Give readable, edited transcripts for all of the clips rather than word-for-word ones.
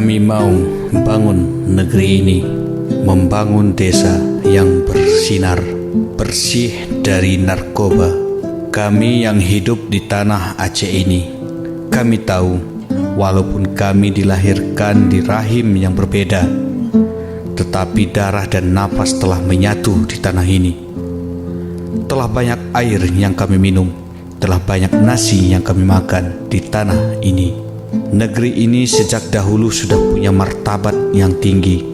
Kami mau bangun negeri ini, membangun desa yang bersinar, bersih dari narkoba. Kami yang hidup di tanah Aceh ini, kami tahu walaupun kami dilahirkan di rahim yang berbeda, tetapi darah dan napas telah menyatu di tanah ini. Telah banyak air yang kami minum, telah banyak nasi yang kami makan di tanah ini. Negeri ini sejak dahulu sudah punya martabat yang tinggi,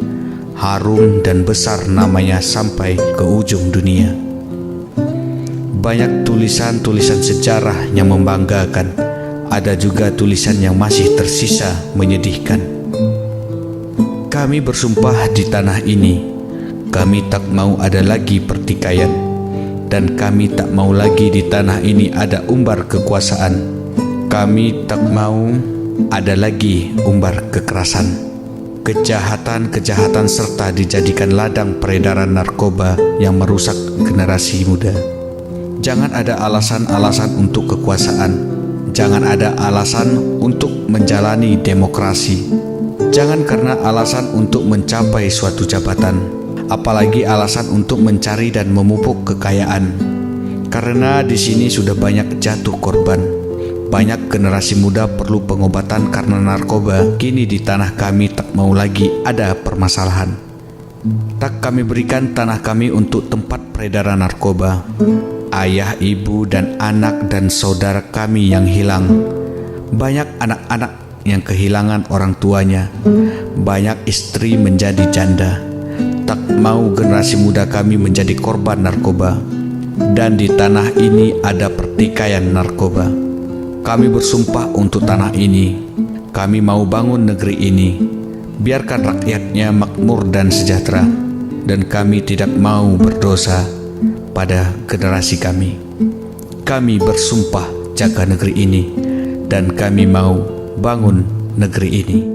harum dan besar namanya sampai ke ujung dunia. Banyak tulisan-tulisan sejarah yang membanggakan, ada juga tulisan yang masih tersisa menyedihkan. Kami bersumpah di tanah ini, kami tak mau ada lagi pertikaian, dan kami tak mau lagi di tanah ini ada umbar kekuasaan. Kami tak mau ada lagi umbar kekerasan, kejahatan-kejahatan serta dijadikan ladang peredaran narkoba yang merusak generasi muda. Jangan ada alasan-alasan untuk kekuasaan, jangan ada alasan untuk menjalani demokrasi, jangan karena alasan untuk mencapai suatu jabatan, apalagi alasan untuk mencari dan memupuk kekayaan. Karena di sini sudah banyak jatuh korban. Banyak generasi muda perlu pengobatan karena narkoba. Kini di tanah kami tak mau lagi ada permasalahan. Tak kami berikan tanah kami untuk tempat peredaran narkoba. Ayah, ibu, dan anak dan saudara kami yang hilang. Banyak anak-anak yang kehilangan orang tuanya. Banyak istri menjadi janda. Tak mau generasi muda kami menjadi korban narkoba. Dan di tanah ini ada pertikaian narkoba. Kami bersumpah untuk tanah ini. Kami mau bangun negeri ini, biarkan rakyatnya makmur dan sejahtera, dan kami tidak mau berdosa pada generasi kami. Kami bersumpah jaga negeri ini, dan kami mau bangun negeri ini.